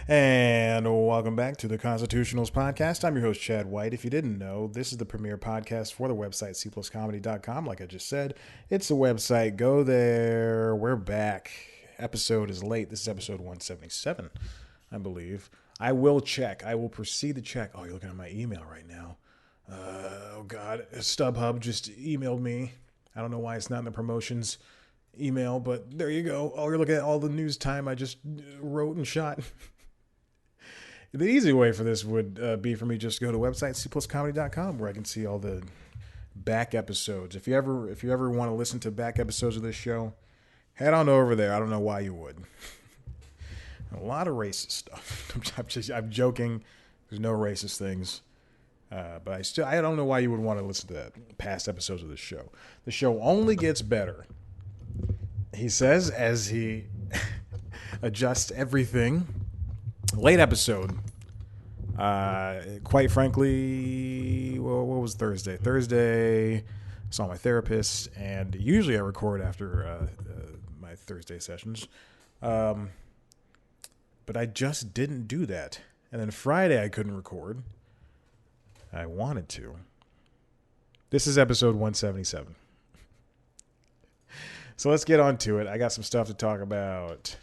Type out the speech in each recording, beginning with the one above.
And welcome back to the Constitutionals Podcast. I'm your host, Chad White. If you didn't know, this is the premier podcast for the website cpluscomedy.com. Like I just said, it's the website. Go there. We're back. Episode is late. This is episode 177, I believe. I will check. I will proceed to check. Oh, you're looking at my email right now. Oh, God. StubHub just emailed me. I don't know why it's not in the promotions email, but there you go. Oh, you're looking at all the news time I just wrote and shot. The easy way for this would be for me just to go to the website cpluscomedy.com where I can see all the back episodes. If you ever want to listen to back episodes of this show, head on over there. I don't know why you would. A lot of racist stuff. I'm joking. There's no racist things. But I don't know why you would want to listen to that past episodes of this show. The show only gets better. He says as he adjusts everything. Late episode. Quite frankly, well, what was Thursday? Thursday, I saw my therapist, and usually I record after my Thursday sessions. But I just didn't do that. And then Friday I couldn't record. I wanted to. This is episode 177. So let's get on to it. I got some stuff to talk about.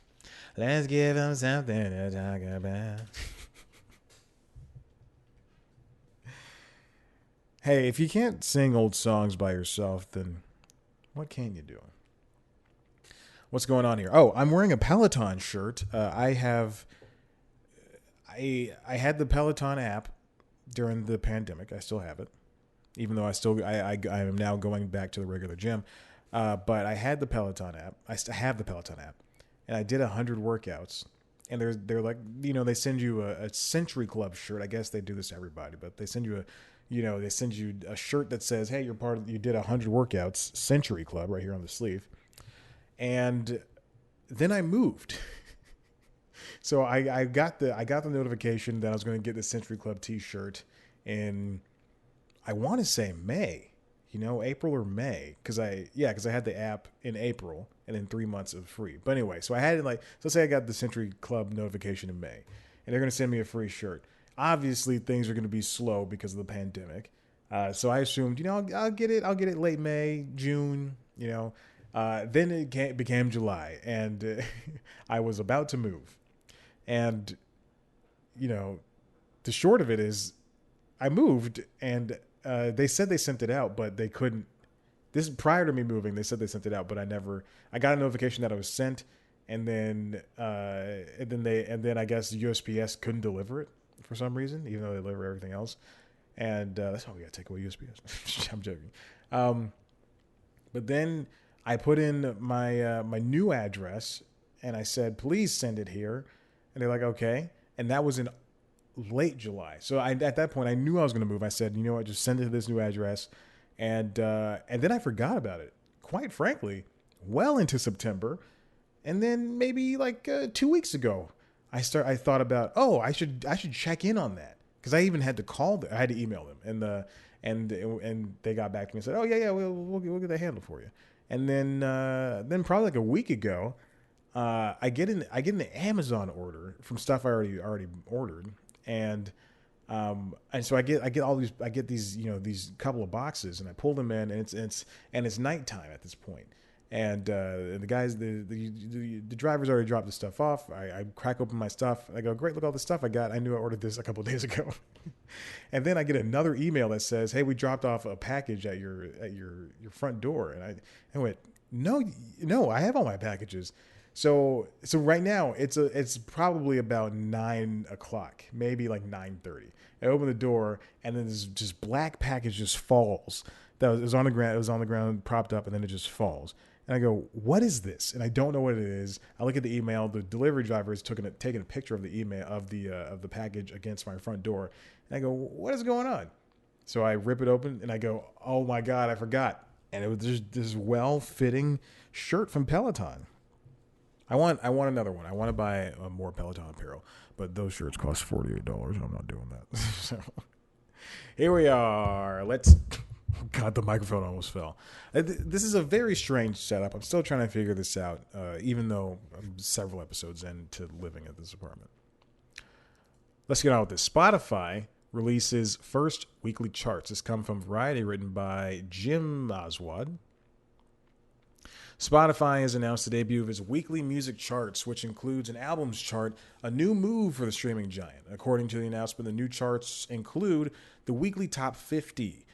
Let's give them something to talk about. Hey, if you can't sing old songs by yourself, then what can you do? What's going on here? Oh, I'm wearing a Peloton shirt. I had the Peloton app during the pandemic. I still have it, even though I am now going back to the regular gym. But I had the Peloton app. I have the Peloton app. And I did 100 workouts, and they're like, they send you a Century Club shirt. I guess they do this to everybody, but they send you a shirt that says, "Hey, you did 100 workouts, Century Club," right here on the sleeve. And then I moved, so I got the notification that I was going to get the Century Club T-shirt in, I want to say May. April or May, because I had the app in April and then 3 months of free. But anyway, so I had it so let's say I got the Century Club notification in May, and they're going to send me a free shirt. Obviously, things are going to be slow because of the pandemic. So I assumed, I'll get it late May, June, then it became July, and I was about to move. And, the short of it is I moved, and they said they sent it out, but they couldn't. This is prior to me moving. They said they sent it out, but I got a notification that it was sent, and then I guess USPS couldn't deliver it for some reason, even though they deliver everything else. And that's why we got to take away USPS. I'm joking. But then I put in my new address, and I said, "Please send it here," and they're like, "Okay." And that was in late July. So at that point, I knew I was going to move. I said, "You know what? Just send it to this new address." And then I forgot about it, quite frankly, well into September. And then maybe 2 weeks ago, I thought about, I should check in on that, because I even had to call them. I had to email them, and they got back to me and said, "Oh yeah, we'll get that handled for you." And then probably a week ago, I get an Amazon order from stuff I already ordered. And so I get these these couple of boxes, and I pull them in, and it's nighttime at this point. And the guys, the drivers already dropped the stuff off. I crack open my stuff. I go, "Great, look at all the stuff I got. I knew I ordered this a couple of days ago." And then I get another email that says, "Hey, we dropped off a package at your front door." And I went, No, I have all my packages." So right now it's probably about 9:00, maybe 9:30. I open the door, and then this just black package just falls. It was on the ground. It was on the ground, propped up, and then it just falls. And I go, "What is this?" And I don't know what it is. I look at the email. The delivery driver has taken a picture of the email of the package against my front door. And I go, "What is going on?" So I rip it open, and I go, "Oh my God, I forgot." And it was just this well-fitting shirt from Peloton. I want another one. I want to buy more Peloton apparel, but those shirts cost $48. I'm not doing that. So here we are. God, the microphone almost fell. This is a very strange setup. I'm still trying to figure this out, even though I'm several episodes into living at this apartment. Let's get on with this. Spotify releases first weekly charts. This comes from Variety, written by Jim Oswald. Spotify has announced the debut of its weekly music charts, which includes an albums chart, a new move for the streaming giant. According to the announcement, the new charts include the weekly top 50,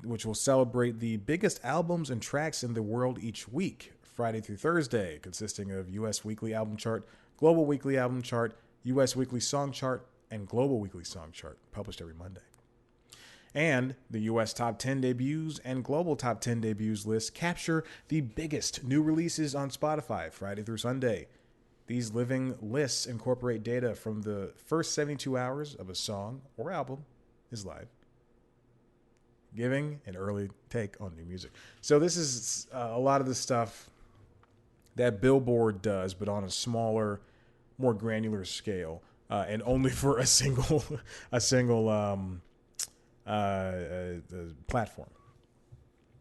which will celebrate the biggest albums and tracks in the world each week, Friday through Thursday, consisting of U.S. weekly album chart, global weekly album chart, U.S. weekly song chart, and global weekly song chart, published every Monday. And the U.S. Top 10 Debuts and Global Top 10 Debuts list capture the biggest new releases on Spotify, Friday through Sunday. These living lists incorporate data from the first 72 hours of a song or album is live, giving an early take on new music. So this is a lot of the stuff that Billboard does, but on a smaller, more granular scale, and only for a single platform.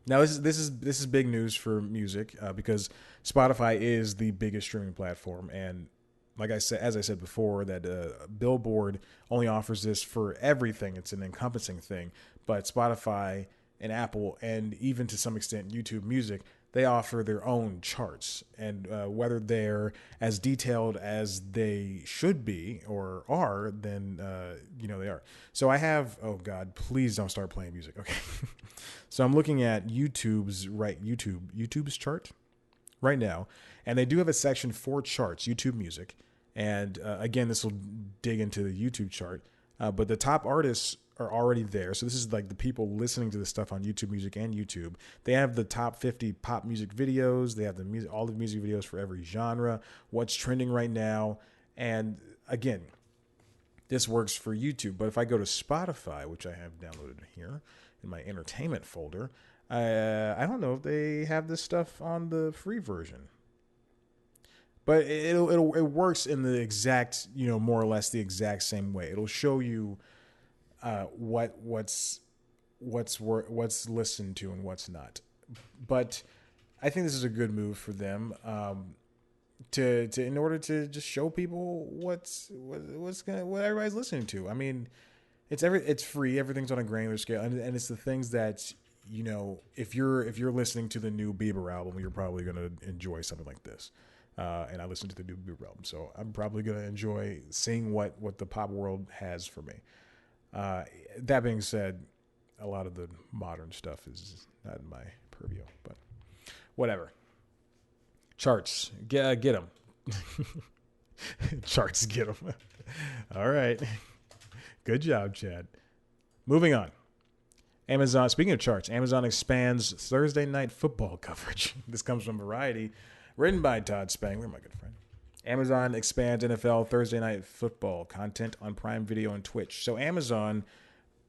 Now this is big news for music because Spotify is the biggest streaming platform, and as I said before, that Billboard only offers this for everything. It's an encompassing thing, but Spotify and Apple, and even to some extent YouTube Music, they offer their own charts, and whether they're as detailed as they should be or are, then they are. So I have, oh God, please don't start playing music. Okay, so I'm looking at YouTube's chart right now, and they do have a section for charts, YouTube Music, and again, this will dig into the YouTube chart, but the top artists are already there. So this is like the people listening to this stuff on YouTube Music and YouTube. They have the top 50 pop music videos. They have all the music videos for every genre, what's trending right now. And again, this works for YouTube. But if I go to Spotify, which I have downloaded here in my entertainment folder, I don't know if they have this stuff on the free version. But it works in the exact, more or less the exact same way. It'll show you what's listened to and what's not. But I think this is a good move for them to in order to just show people what everybody's listening to. I mean, it's free. Everything's on a granular scale, and it's the things that if you're listening to the new Bieber album, you're probably going to enjoy something like this. And I listened to the new Bieber album, so I'm probably going to enjoy seeing what the pop world has for me. That being said, a lot of the modern stuff is not in my purview, but whatever. Charts, get them. Charts, get them. All right. Good job, Chad. Moving on. Amazon, speaking of charts, Amazon expands Thursday night football coverage. This comes from Variety, written by Todd Spangler, my good friend. Amazon expands NFL Thursday night football content on Prime Video and Twitch. So Amazon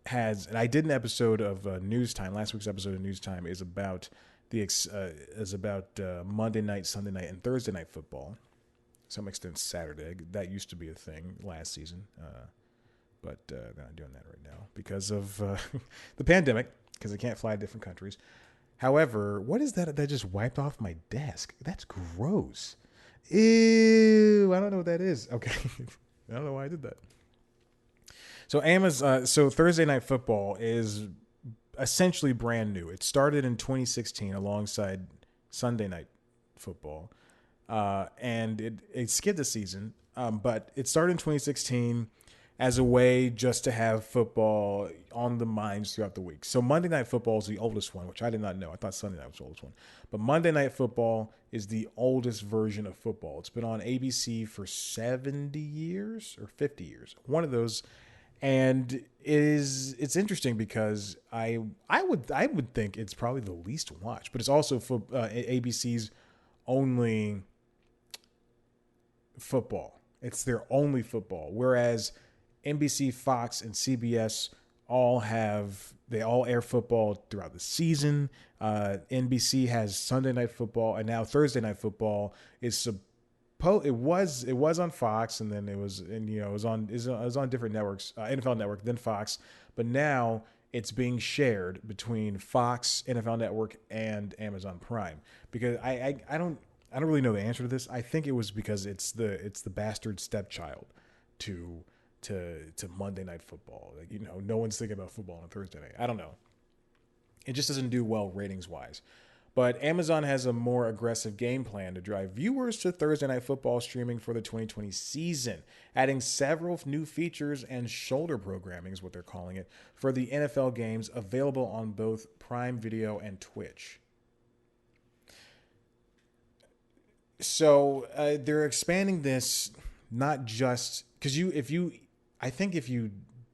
has, and I did an episode of News Time. Last week's episode of News Time is about Monday night, Sunday night, and Thursday night football. To some extent, Saturday. That used to be a thing last season, but they're not doing that right now because of the pandemic. Because they can't fly to different countries. However, what is that just wiped off my desk? That's gross. Ew, I don't know what that is. Okay. I don't know why I did that. So Thursday Night Football is essentially brand new. It started in 2016 alongside Sunday Night Football. And it skipped a season. But it started in 2016 as a way just to have football on the minds throughout the week. So Monday Night Football is the oldest one, which I did not know. I thought Sunday Night was the oldest one. But Monday Night Football is the oldest version of football. It's been on ABC for 70 years or 50 years, one of those. And it's interesting because I would think it's probably the least watched, but it's also ABC's only football. It's their only football, whereas NBC, Fox, and CBS all air football throughout the season. NBC has Sunday Night Football, and now Thursday Night Football is it was on Fox, and then it was on different networks, NFL Network, then Fox, but now it's being shared between Fox, NFL Network, and Amazon Prime. Because I don't really know the answer to this. I think it was because it's the bastard stepchild to to Monday Night Football. Like, no one's thinking about football on Thursday night. I don't know. It just doesn't do well ratings wise. But Amazon has a more aggressive game plan to drive viewers to Thursday Night Football streaming for the 2020 season, adding several new features and shoulder programming, is what they're calling it, for the NFL games available on both Prime Video and Twitch. So they're expanding this not just because I think if you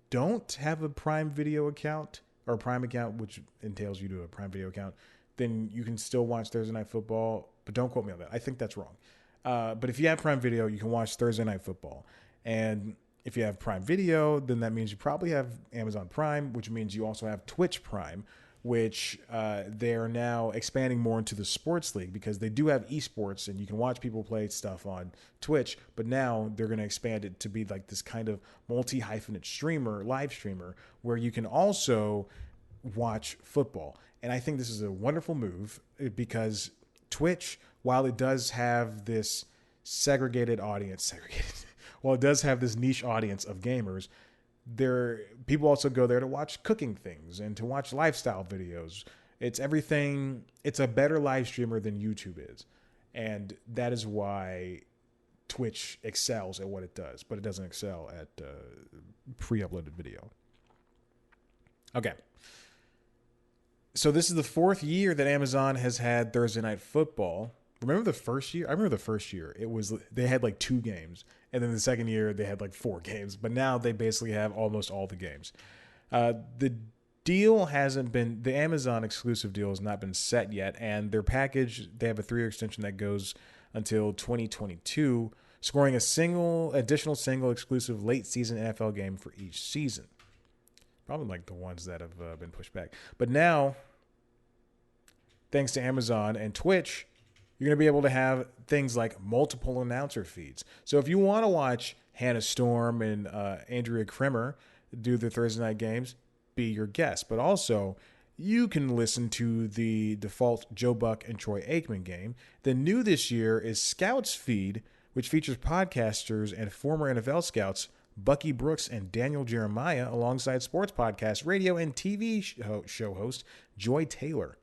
don't have a Prime Video account or a Prime account, which entails you to a Prime Video account, then you can still watch Thursday Night Football, but don't quote me on that. I think that's wrong. But if you have Prime Video, you can watch Thursday Night Football. And if you have Prime Video, then that means you probably have Amazon Prime, which means you also have Twitch Prime, which they are now expanding more into the sports league because they do have esports and you can watch people play stuff on Twitch, but now they're going to expand it to be like this kind of multi-hyphenate live streamer, where you can also watch football. And I think this is a wonderful move because Twitch, while it does have this while it does have this niche audience of gamers, people also go there to watch cooking things and to watch lifestyle videos. It's everything. It's a better live streamer than YouTube is. And that is why Twitch excels at what it does, but it doesn't excel at pre-uploaded video. Okay. So this is the fourth year that Amazon has had Thursday Night Football. Remember the first year? I remember the first year. They had like 2 games. And then the second year, they had like 4 games. But now they basically have almost all the games. The deal the Amazon exclusive deal has not been set yet. And their package, they have a 3-year extension that goes until 2022, scoring additional single exclusive late season NFL game for each season. Probably like the ones that have been pushed back. But now, thanks to Amazon and Twitch, you're going to be able to have things like multiple announcer feeds. So if you want to watch Hannah Storm and Andrea Kremer do the Thursday night games, be your guest. But also, you can listen to the default Joe Buck and Troy Aikman game. The new this year is Scouts Feed, which features podcasters and former NFL scouts Bucky Brooks and Daniel Jeremiah alongside sports podcast, radio, and TV show host Joy Taylor.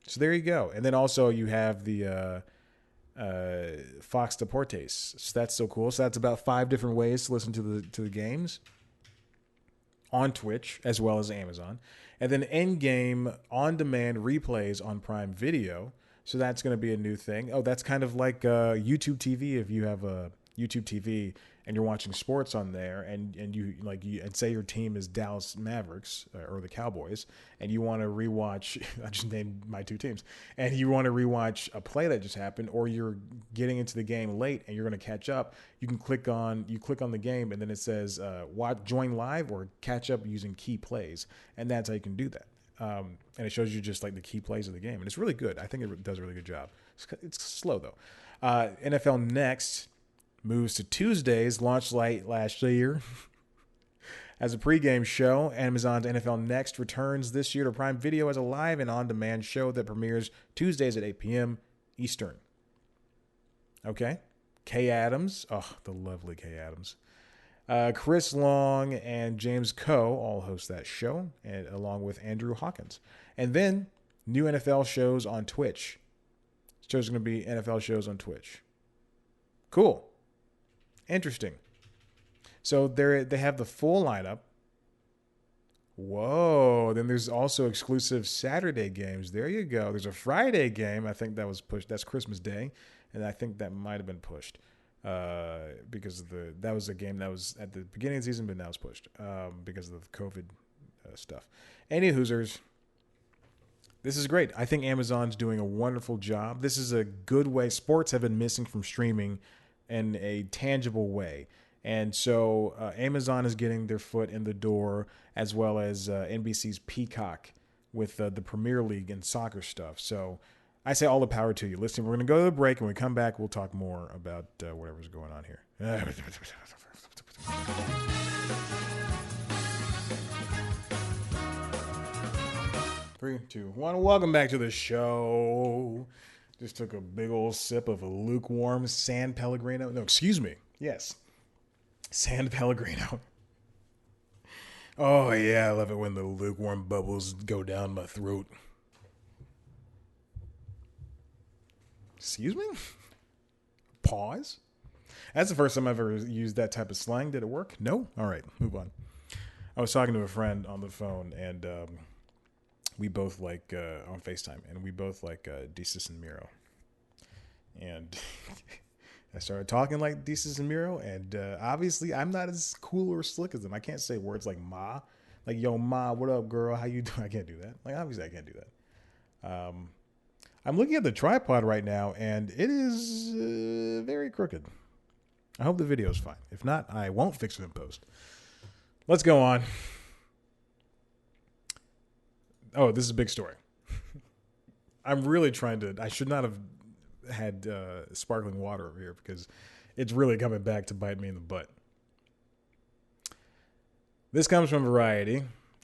So there you go. And then also you have the Fox Deportes. So that's so cool. So that's about 5 different ways to listen to the games on Twitch as well as Amazon. And then in-game on-demand replays on Prime Video. So that's going to be a new thing. Oh, that's kind of like YouTube TV. If you have a YouTube TV and you're watching sports on there, and and say your team is Dallas Mavericks or the Cowboys, and you want to rewatch, I just named my 2 teams, and you want to rewatch a play that just happened, or you're getting into the game late and you're going to catch up, you click on the game, and then it says join live or catch up using key plays, and that's how you can do that. And it shows you just like the key plays of the game, and it's really good. I think it does a really good job. It's slow though. NFL Next moves to Tuesdays, launched late last year as a pregame show. Amazon's NFL Next returns this year to Prime Video as a live and on-demand show that premieres Tuesdays at 8 p.m. Eastern. Okay. Kay Adams. Oh, the lovely Kay Adams. Chris Long and James Coe all host that show, and along with Andrew Hawkins. And then new NFL shows on Twitch. There's going to be NFL shows on Twitch. Cool. Interesting. So they have the full lineup. Whoa. Then there's also exclusive Saturday games. There you go. There's a Friday game. I think that was pushed. That's Christmas Day. And I think that might have been pushed because that was a game that was at the beginning of the season, but now it's pushed because of the COVID stuff. Any Hoosers, this is great. I think Amazon's doing a wonderful job. This is a good way. Sports have been missing from streaming in a tangible way. And so Amazon is getting their foot in the door, as well as NBC's Peacock with the Premier League and soccer stuff. So I say all the power to you. Listen, we're going to go to the break, and when we come back, we'll talk more about whatever's going on here. 3, 2, 1. Welcome back to the show. Just took a big old sip of a lukewarm San Pellegrino. No, excuse me. Yes. San Pellegrino. Oh yeah, I love it when the lukewarm bubbles go down my throat. Excuse me? Pause? That's the first time I've ever used that type of slang. Did it work? No? All right, move on. I was talking to a friend on the phone, and we both like, on FaceTime, and we both like Desus and Miro. And I started talking like Desus and Miro, and obviously I'm not as cool or slick as them. I can't say words like ma. Like, yo, ma, what up, girl? How you doing? I can't do that. Like, obviously I can't do that. I'm looking at the tripod right now, and it is very crooked. I hope the video is fine. If not, I won't fix it in post. Let's go on. Oh, this is a big story. I'm really trying to. I should not have had sparkling water over here because it's really coming back to bite me in the butt. This comes from Variety.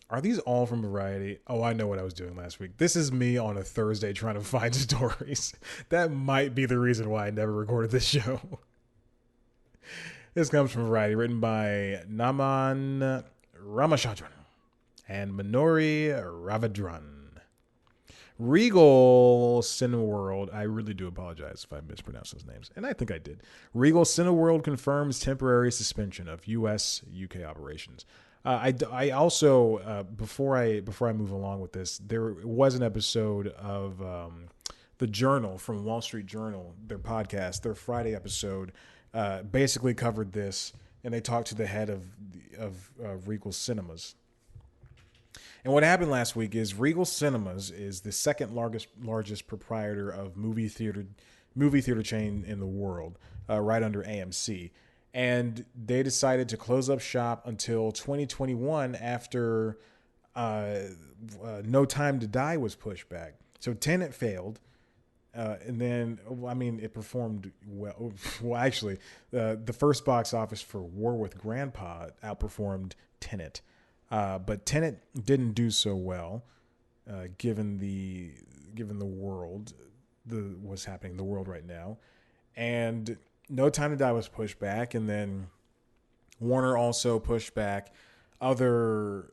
Are these all from Variety? Oh, I know what I was doing last week. This is me on a Thursday trying to find stories. That might be the reason why I never recorded this show. This comes from Variety, written by Naman Ramachandran and Minori Ravadran. Regal Cineworld, I really do apologize if I mispronounced those names, and I think I did. Regal Cineworld confirms temporary suspension of U.S. UK operations. I also before I move along with this, there was an episode of the Journal from Wall Street Journal, their podcast, their Friday episode, basically covered this, and they talked to the head of Regal Cinemas. And what happened last week is Regal Cinemas is the second largest proprietor of movie theater chain in the world, right under AMC. And they decided to close up shop until 2021 after No Time to Die was pushed back. So Tenet failed. And then, I mean, it performed well. Well, actually, the first box office for War with Grandpa outperformed Tenet. But Tenet didn't do so well, given the world, what's happening in the world right now. And No Time to Die was pushed back, and then Warner also pushed back other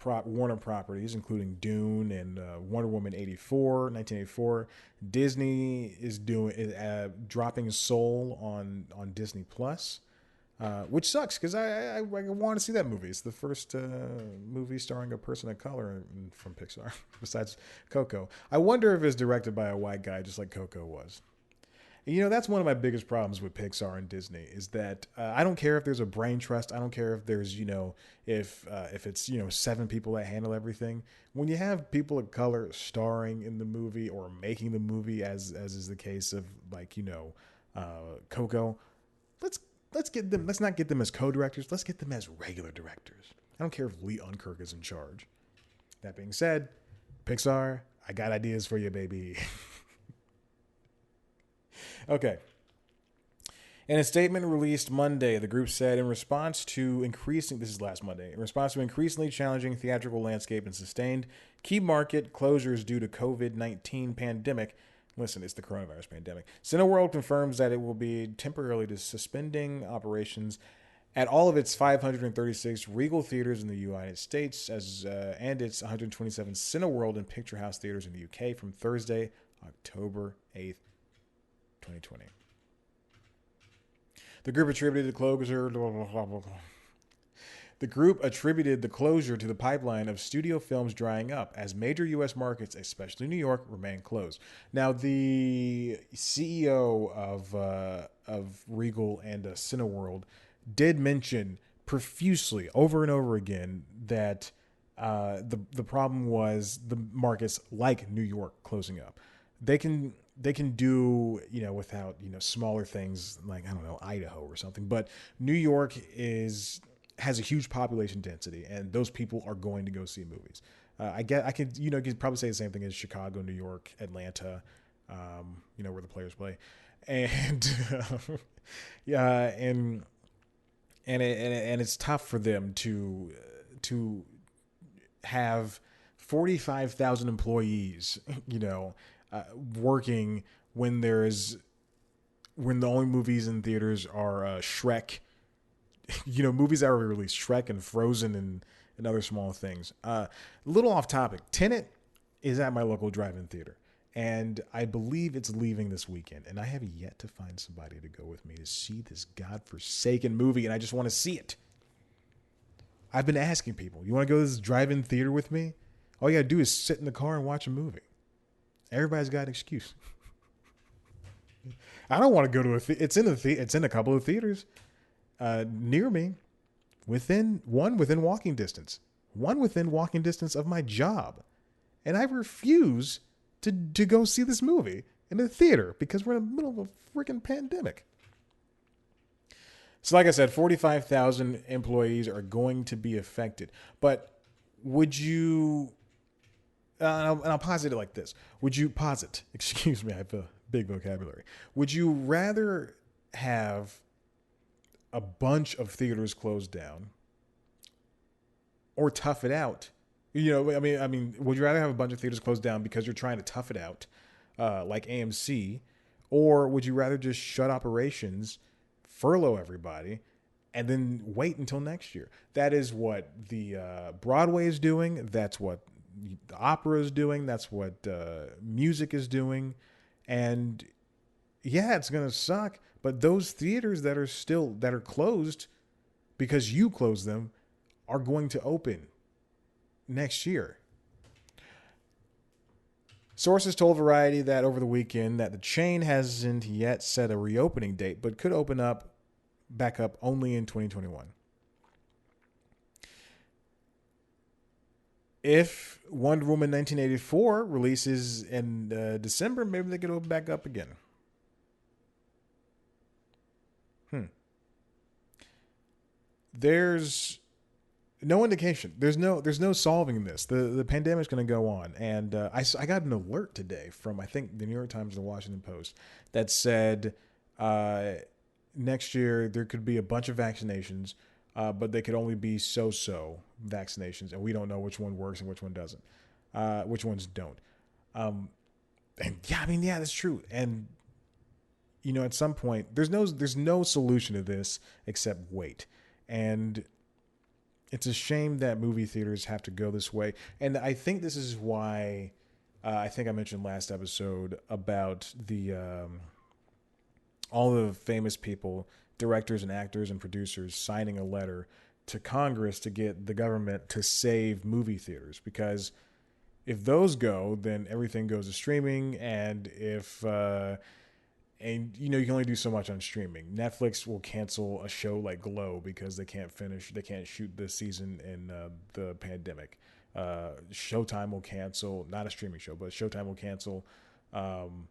Warner properties, including Dune and Wonder Woman 1984. Disney is dropping Soul on Disney Plus, which sucks because I want to see that movie. It's the first movie starring a person of color from Pixar, besides Coco. I wonder if it's directed by a white guy, just like Coco was. You know, that's one of my biggest problems with Pixar and Disney is that I don't care if there's a brain trust. I don't care if there's, if it's, 7 people that handle everything. When you have people of color starring in the movie or making the movie, as is the case of Coco, let's get them. Let's not get them as co-directors. Let's get them as regular directors. I don't care if Lee Unkrich is in charge. That being said, Pixar, I got ideas for you, baby. Okay. In a statement released Monday, the group said in response to increasingly challenging theatrical landscape and sustained key market closures due to COVID-19 pandemic. Listen, it's the coronavirus pandemic. Cineworld confirms that it will be temporarily suspending operations at all of its 536 Regal theaters in the United States and its 127 Cineworld and Picture House theaters in the UK from Thursday, October 8th. 2020. The group attributed the closure to the pipeline of studio films drying up as major U.S. markets, especially New York, remain closed. Now, the CEO of Regal and Cineworld did mention profusely over and over again that the problem was the markets like New York closing up. They can do, without, smaller things like, I don't know, Idaho or something. But New York has a huge population density, and those people are going to go see movies. I could, you could probably say the same thing as Chicago, New York, Atlanta, where the players play. And, and it's tough for them to have 45,000 employees, working when the only movies in theaters are Shrek, movies that were released, Shrek and Frozen and other small things. A little off topic. Tenet is at my local drive-in theater, and I believe it's leaving this weekend. And I have yet to find somebody to go with me to see this godforsaken movie, and I just want to see it. I've been asking people, you want to go to this drive-in theater with me? All you got to do is sit in the car and watch a movie. Everybody's got an excuse. I don't want to go to it's in a couple of theaters near me, within walking distance, one within walking distance of my job, and I refuse to go see this movie in a theater because we're in the middle of a freaking pandemic. So like I said, 45,000 employees are going to be affected. But would you, and I'll posit it like this. Excuse me, I have a big vocabulary. Would you rather have a bunch of theaters closed down or tough it out? I mean, would you rather have a bunch of theaters closed down because you're trying to tough it out, like AMC, or would you rather just shut operations, furlough everybody, and then wait until next year? That is what the Broadway is doing. That's what the opera is doing. That's what music is doing. And yeah, it's going to suck. But those theaters that are closed because you closed them are going to open next year. Sources told Variety that over the weekend that the chain hasn't yet set a reopening date, but could open back up only in 2021. If Wonder Woman 1984 releases in December, maybe they could open back up again. There's no indication. There's no solving this. The pandemic's going to go on. And I got an alert today from, I think, the New York Times and the Washington Post that said next year there could be a bunch of vaccinations, but they could only be so-so vaccinations. And we don't know which one works and which one doesn't, which ones don't. And yeah, that's true. And, at some point, there's no solution to this except wait. And it's a shame that movie theaters have to go this way. And I think this is why I think I mentioned last episode about the all the famous people, directors and actors and producers signing a letter to Congress to get the government to save movie theaters. Because if those go, then everything goes to streaming. And if you can only do so much on streaming. Netflix will cancel a show like Glow because they can't shoot this season in the pandemic. Showtime will cancel, not a streaming show, but Showtime will cancel On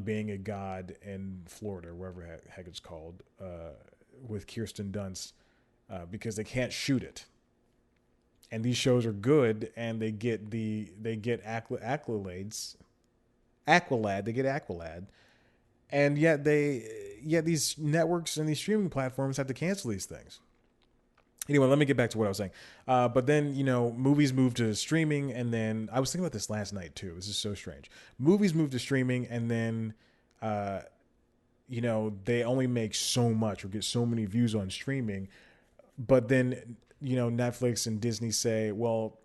Being a God in Florida, wherever heck it's called, with Kirsten Dunst, because they can't shoot it. And these shows are good, and they get accolades. They get accolade, and yet these networks and these streaming platforms have to cancel these things. Anyway, let me get back to what I was saying. But then, movies move to streaming, and then I was thinking about this last night too. This is so strange. Movies move to streaming, and then they only make so much or get so many views on streaming. But then, Netflix and Disney say, well,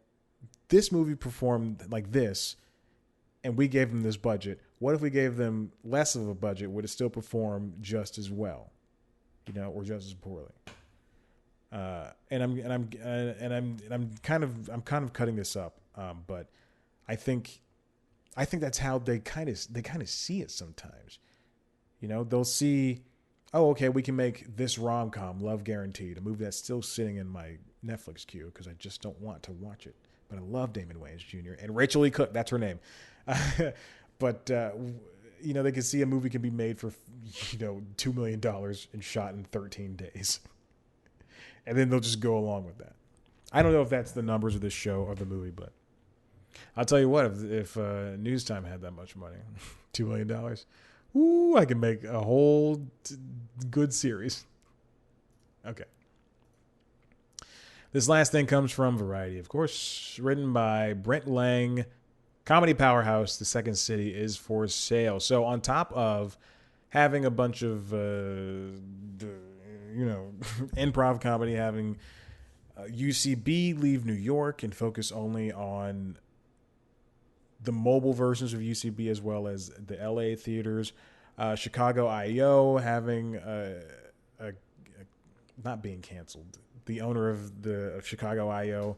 this movie performed like this, and we gave them this budget. What if we gave them less of a budget? Would it still perform just as well, or just as poorly? And I'm kind of cutting this up, but I think that's how they kind of see it sometimes. They'll see, oh, okay, we can make this rom-com, Love Guaranteed, a movie that's still sitting in my Netflix queue because I just don't want to watch it. But I love Damon Wayans Jr. and Rachel E. Cook. That's her name. But they can see a movie can be made for $2 million and shot in 13 days, and then they'll just go along with that. I don't know if that's the numbers of this show or the movie, but I'll tell you what: if News Time had that much money, $2 million, ooh, I can make a whole good series. Okay. This last thing comes from Variety, of course, written by Brent Lang. Comedy powerhouse, The Second City is for sale. So on top of having a bunch of, improv comedy, having UCB leave New York and focus only on the mobile versions of UCB as well as the LA theaters. Chicago IO having a not being canceled. The owner of Chicago IO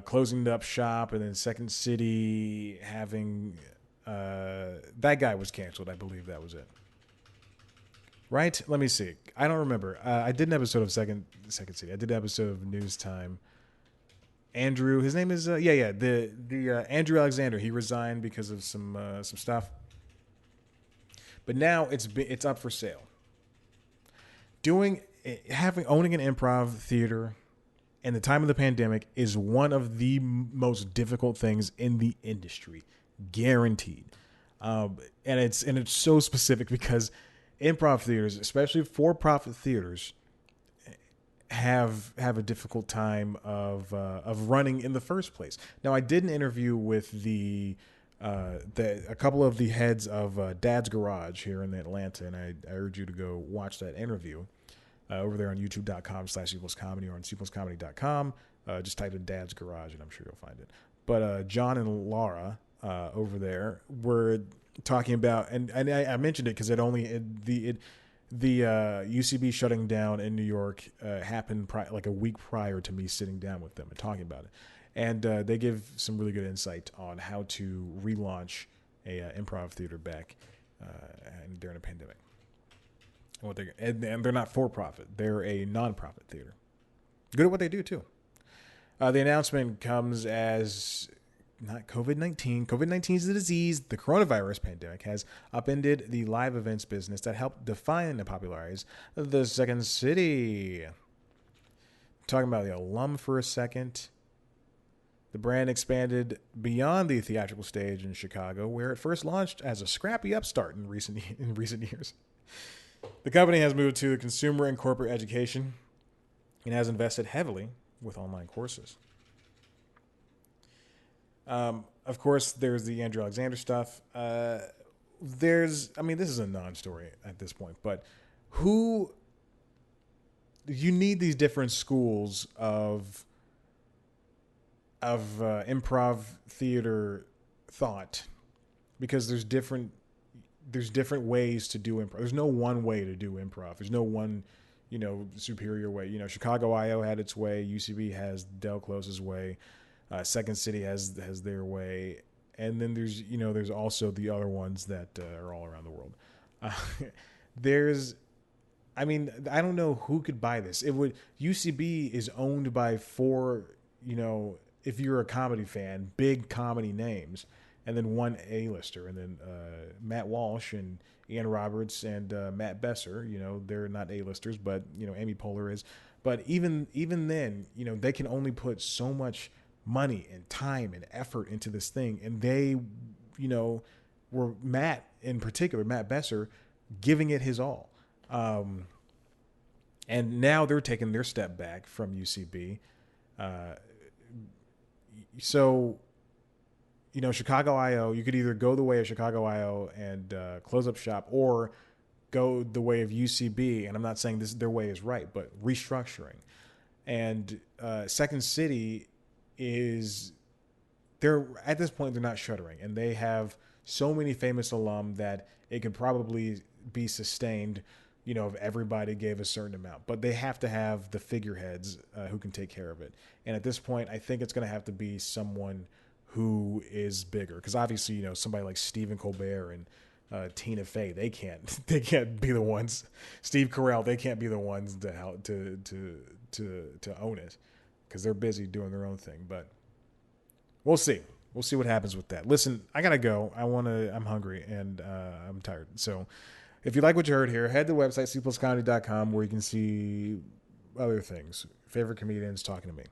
closing up shop, and then Second City having that guy was canceled. I believe that was it. Right? Let me see. I don't remember. I did an episode of Second City. I did an episode of News Time. Andrew, his name is the Andrew Alexander. He resigned because of some stuff, but now it's up for sale. Owning an improv theater in the time of the pandemic is one of the most difficult things in the industry, guaranteed. And it's so specific because improv theaters, especially for-profit theaters, have a difficult time of running in the first place. Now, I did an interview with a couple of the heads of Dad's Garage here in Atlanta, and I urge you to go watch that interview over there on youtube.com/C+comedy or on cpluscomedy.com. Just type in Dad's Garage, and I'm sure you'll find it. But John and Laura over there were talking about, and I mentioned it because the UCB shutting down in New York happened like a week prior to me sitting down with them and talking about it. And they give some really good insight on how to relaunch a improv theater back during a pandemic. And they're not for profit. They're a non-profit theater. Good at what they do, too. The announcement comes as not COVID-19. COVID-19 is the disease. The coronavirus pandemic has upended the live events business that helped define and popularize the Second City. Talking about the alum for a second. The brand expanded beyond the theatrical stage in Chicago, where it first launched as a scrappy upstart in recent years. The company has moved to consumer and corporate education and has invested heavily with online courses. Of course, there's the Andrew Alexander stuff. This is a non-story at this point, but you need these different schools of improv theater thought, because there's different ways to do improv. There's no one way to do improv. There's no one, superior way. Chicago IO had its way. UCB has Del Close's way. Second City has their way. And then there's also the other ones that are all around the world. I don't know who could buy this. UCB is owned by four, if you're a comedy fan, big comedy names, and then one A-lister, and then Matt Walsh and Ian Roberts and Matt Besser. They're not A-listers, but Amy Poehler is. But even then, they can only put so much money and time and effort into this thing, and they, were Matt in particular, Matt Besser, giving it his all. And now they're taking their step back from UCB. So, Chicago IO, you could either go the way of Chicago IO and close up shop, or go the way of UCB. And I'm not saying their way is right, but restructuring. And Second City at this point, they're not shuttering. And they have so many famous alum that it could probably be sustained, if everybody gave a certain amount. But they have to have the figureheads who can take care of it. And at this point, I think it's going to have to be someone who is bigger, because obviously, somebody like Stephen Colbert and Tina Fey, they can't be the ones. Steve Carell, they can't be the ones to own it, because they're busy doing their own thing. But we'll see. We'll see what happens with that. Listen, I gotta go. I'm hungry and I'm tired. So if you like what you heard here, head to the website cpluscomedy.com, where you can see other things. Favorite comedians talking to me.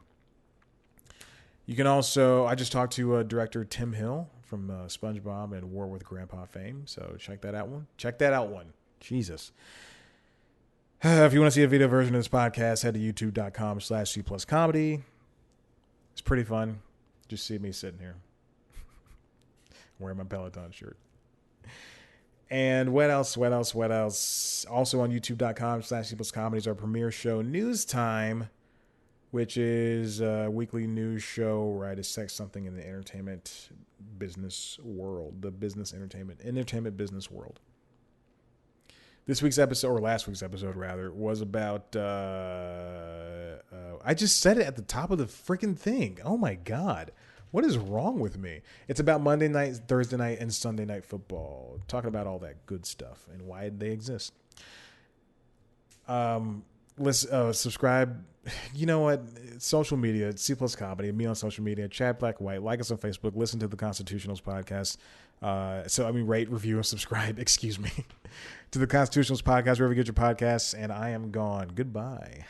You can also, I just talked to director Tim Hill from SpongeBob and War with Grandpa fame. So check that out one. Jesus. If you want to see a video version of this podcast, head to youtube.com/cpluscomedy. It's pretty fun. Just see me sitting here wearing my Peloton shirt. And what else? Also on youtube.com/cpluscomedy is our premiere show, News Time, which is a weekly news show where I dissect something in the entertainment business world, the business entertainment business world. This week's episode, or last week's episode rather, was about. I just said it at the top of the freaking thing. Oh my God. What is wrong with me? It's about Monday night, Thursday night, and Sunday night football. Talking about all that good stuff and why they exist. Let's subscribe. You know what? Social media, C Plus Comedy, me on social media, Chad Black White. Like us on Facebook. Listen to the Constitutionals podcast. Rate, review, and subscribe. Excuse me. To the Constitutionals podcast, wherever you get your podcasts. And I am gone. Goodbye.